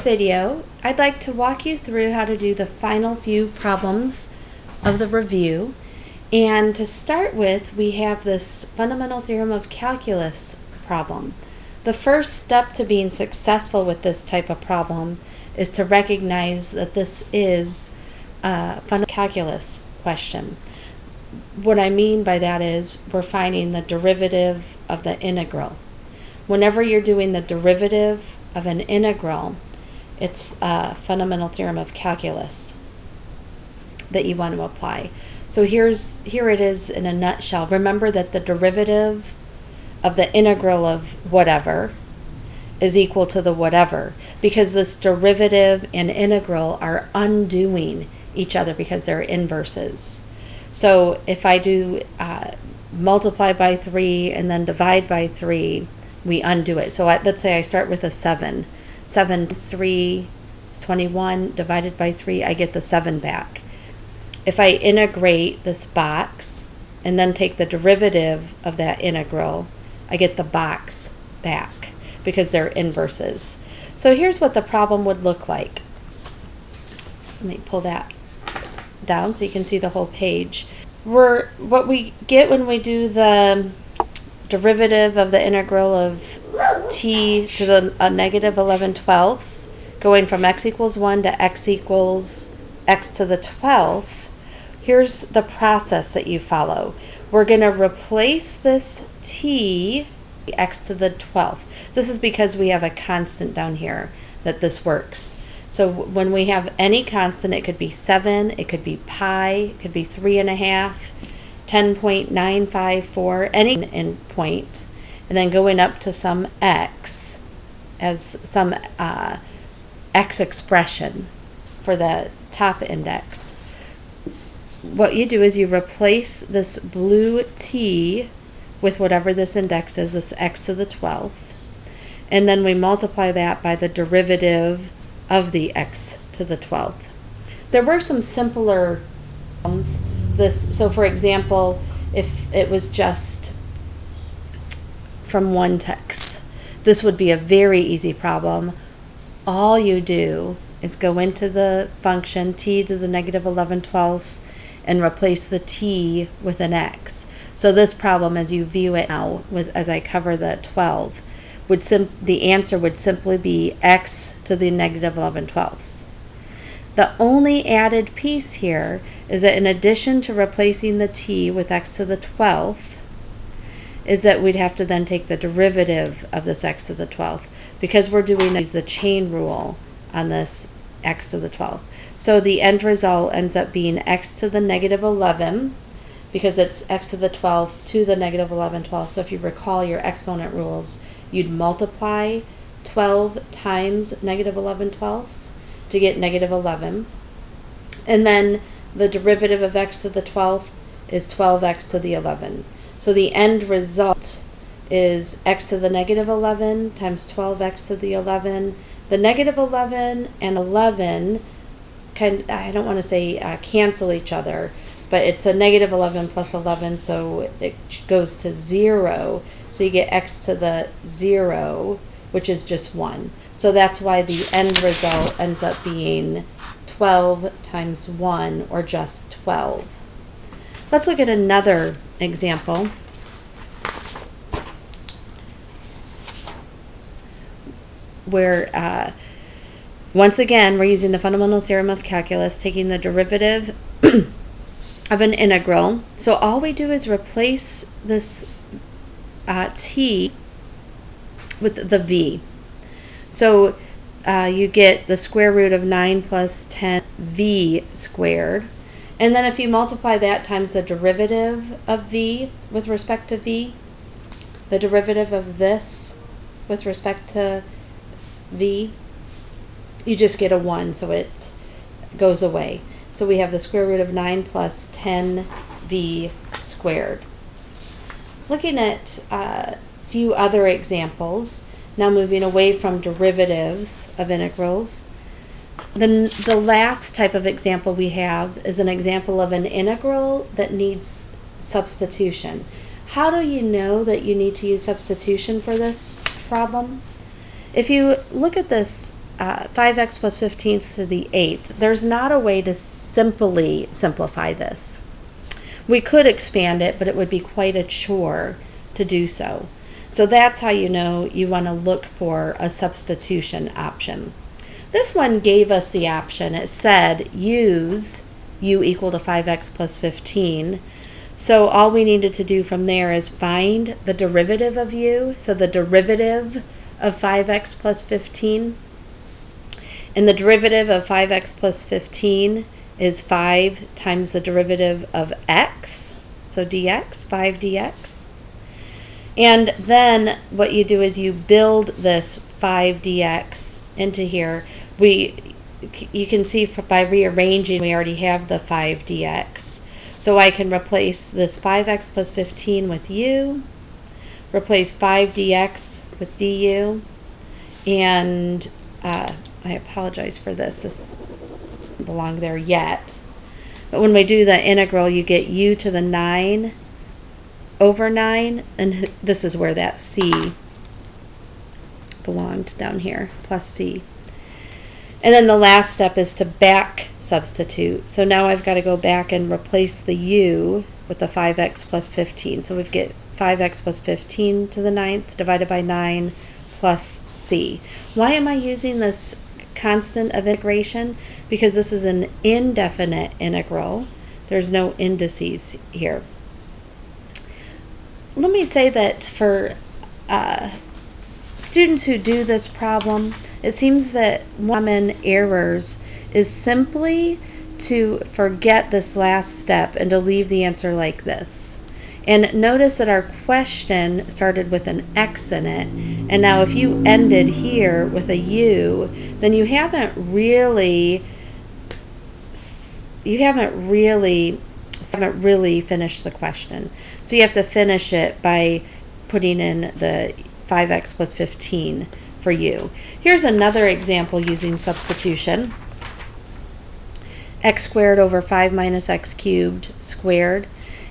video, I'd like to walk you through how to do the final few problems of the review. And to start with, we have this Fundamental Theorem of Calculus problem. The first step to being successful with this type of problem is to recognize that this is a fundamental calculus question. What I mean by that is we're finding the derivative of the integral. Whenever you're doing the derivative of an integral, it's a fundamental theorem of calculus that you want to apply. So here it is in a nutshell. Remember that the derivative of the integral of whatever is equal to the whatever, because this derivative and integral are undoing each other because they're inverses. So if I do multiply by 3 and then divide by 3, we undo it. So let's say I start with a 7. 7 times 3 is 21. Divided by 3, I get the 7 back. If I integrate this box and then take the derivative of that integral, I get the box back because they're inverses. So here's what the problem would look like. Let me pull that down so you can see the whole page. What we get when we do the derivative of the integral of t to the negative 11/12, going from x equals 1 to x equals x to the 12th, here's the process that you follow. We're going to replace this t, x to the 12th. This is because we have a constant down here that this works. So when we have any constant, it could be 7, it could be pi, it could be 3.5, 10.954, any endpoint, and then going up to some x as some x expression for the top index. What you do is you replace this blue t with whatever this index is, this x to the 12th, and then we multiply that by the derivative of the x to the 12th. There were some simpler problems. So for example, if it was just from 1 to x, this would be a very easy problem. All you do is go into the function t to the negative 11/12 and replace the t with an x. So this problem, as you view it now, was as I cover the 12, the answer would simply be x to the negative 11/12. The only added piece here is that in addition to replacing the t with x to the 12th, is that we'd have to then take the derivative of this x to the 12th, because we're doing the chain rule on this x to the 12th. So the end result ends up being x to the negative 11, because it's x to the 12th to the negative 11/12. So if you recall your exponent rules, you'd multiply 12 times negative 11/12 to get negative 11. And then the derivative of x to the 12th is 12x to the 11. So the end result is x to the negative 11 times 12x to the 11. The negative 11 and 11 I don't want to say cancel each other, but it's a negative 11 plus 11, so it goes to 0. So you get x to the 0, which is just 1. So that's why the end result ends up being 12 times 1, or just 12. Let's look at another example. Where, once again, we're using the Fundamental Theorem of Calculus, taking the derivative of an integral. So all we do is replace this t with the v. So you get the square root of 9 plus 10v squared. And then if you multiply that times the derivative of v with respect to v, the derivative of this with respect to v, you just get a 1, so it goes away. So we have the square root of 9 plus 10v squared. Looking at a few other examples, now moving away from derivatives of integrals, the last type of example we have is an example of an integral that needs substitution. How do you know that you need to use substitution for this problem? If you look at this 5x plus 15 to the 8th, there's not a way to simply simplify this. We could expand it, but it would be quite a chore to do so. So that's how you know you want to look for a substitution option. This one gave us the option. It said use u equal to 5x plus 15. So all we needed to do from there is find the derivative of u. So the derivative of 5x plus 15. And the derivative of 5x plus 15 is 5 times the derivative of x. So dx, 5 dx. And then what you do is you build this 5 dx into here. You can see by rearranging, we already have the 5 dx. So I can replace this 5x plus 15 with u, replace 5 dx with du, and I apologize for this. This doesn't belong there yet. But when we do the integral, you get u to the 9 over 9, and this is where that c belonged down here, plus c. And then the last step is to back substitute. So now I've got to go back and replace the u with the 5x plus 15. So we get 5x plus 15 to the 9th divided by 9 plus c. Why am I using this constant of integration? Because this is an indefinite integral. There's no indices here. Let me say that for students who do this problem, it seems that one common errors is simply to forget this last step and to leave the answer like this. And notice that our question started with an x in it, and now if you ended here with a u, then you haven't really finished the question. So you have to finish it by putting in the 5x plus 15 for u. Here's another example using substitution. X squared over 5 minus x cubed squared.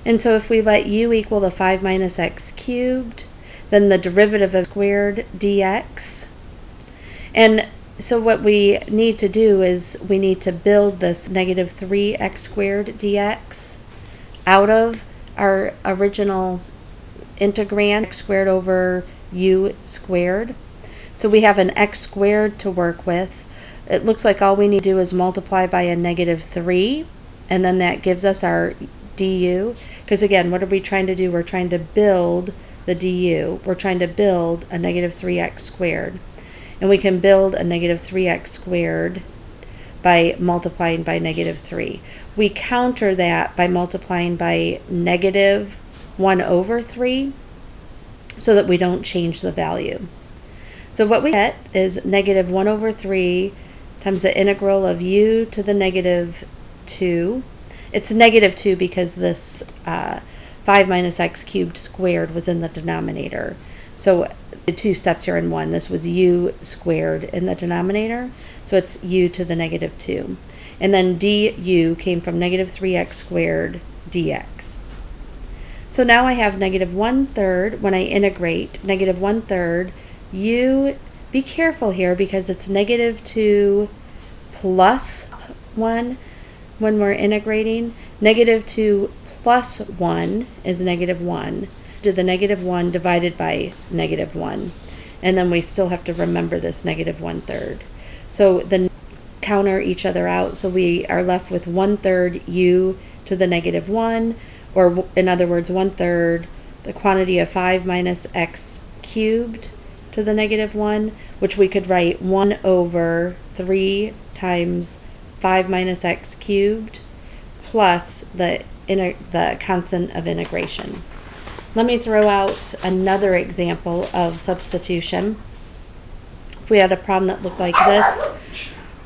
And so if we let u equal the 5 minus x cubed, then the derivative of squared dx. And so what we need to do is we need to build this negative 3x squared dx out of our original integrand, x squared over u squared. So we have an x squared to work with. It looks like all we need to do is multiply by a negative 3, and then that gives us our du. Because again, what are we trying to do? We're trying to build the du. We're trying to build a negative 3x squared. And we can build a negative 3x squared by multiplying by negative 3. We counter that by multiplying by negative 1 over 3 so that we don't change the value. So what we get is negative 1 over 3 times the integral of u to the negative 2. It's negative 2 because this 5 minus x cubed squared was in the denominator. So the two steps here in one. This was u squared in the denominator, so it's u to the negative 2. And then du came from negative 3x squared dx. So now I have negative 1/3 when I integrate, negative 1/3 u. Be careful here because it's negative 2 plus 1 when we're integrating. Negative 2 plus 1 is negative 1. To the negative 1 divided by negative 1. And then we still have to remember this negative 1/3. So then counter each other out. So we are left with 1/3 u to the negative 1, or in other words, 1/3 the quantity of 5 minus x cubed to the negative 1, which we could write 1 over 3 times 5 minus x cubed plus the constant of integration. Let me throw out another example of substitution. If we had a problem that looked like this,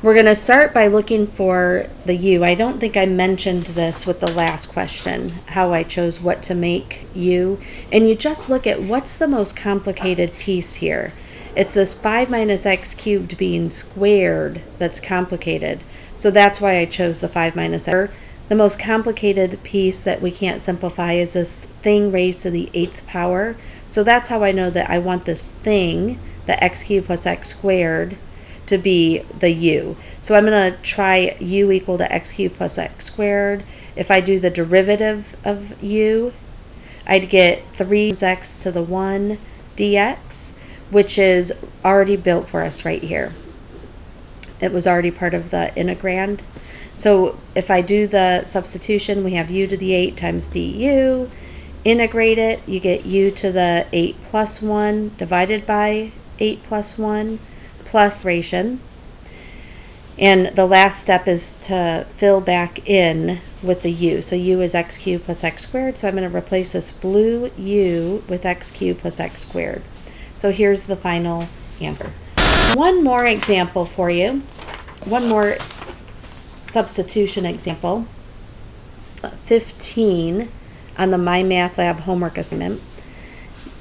we're going to start by looking for the u. I don't think I mentioned this with the last question, how I chose what to make u. And you just look at what's the most complicated piece here. It's this 5 minus x cubed being squared that's complicated. So that's why I chose the 5 minus x. The most complicated piece that we can't simplify is this thing raised to the 8th power. So that's how I know that I want this thing, the x cubed plus x squared, to be the u. So I'm going to try u equal to x cubed plus x squared. If I do the derivative of u, I'd get 3x to the 1 dx, which is already built for us right here. It was already part of the integrand. So if I do the substitution, we have u to the 8 times du. Integrate it, you get u to the 8 plus 1 divided by 8 plus 1 plus integration. And the last step is to fill back in with the u. So u is x cubed plus x squared. So I'm going to replace this blue u with x cubed plus x squared. So here's the final answer. One more example for you. One more substitution example. 15 on the My Math Lab homework assignment.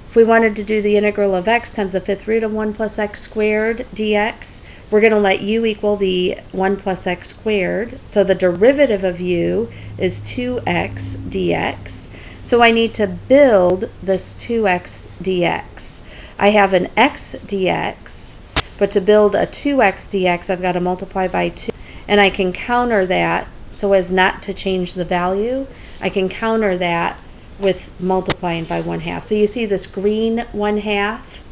If we wanted to do the integral of x times the fifth root of 1 plus x squared dx, we're going to let u equal the 1 plus x squared. So the derivative of u is 2x dx. So I need to build this 2x dx. I have an x dx, but to build a 2x dx, I've got to multiply by 2. And I can counter that so as not to change the value. I can counter that with multiplying by 1/2. So you see this green 1/2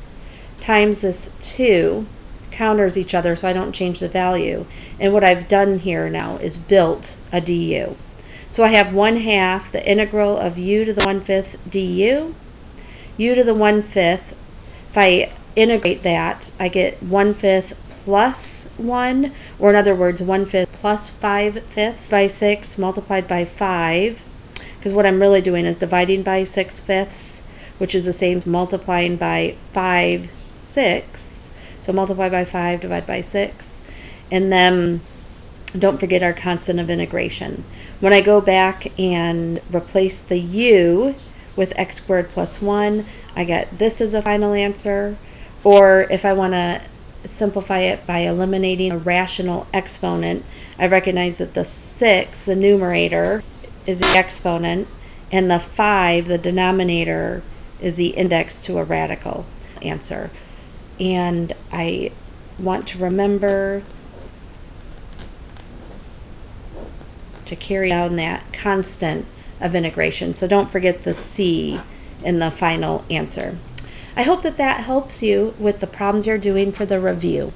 times this 2 counters each other so I don't change the value. And what I've done here now is built a du. So I have 1/2 the integral of u to the 1/5 du. U to the 1/5, if I integrate that, I get 1/5 plus 1, or in other words, 1/5 plus 5/5 by 6 multiplied by 5. Because what I'm really doing is dividing by 6/5, which is the same as multiplying by 5/6. So multiply by 5, divide by 6. And then don't forget our constant of integration. When I go back and replace the u with x squared plus 1, I get this as a final answer. Or if I want to simplify it by eliminating a rational exponent, I recognize that the 6, the numerator, is the exponent, and the 5, the denominator, is the index to a radical answer. And I want to remember to carry on that constant of integration. So don't forget the c in the final answer. I hope that helps you with the problems you're doing for the review.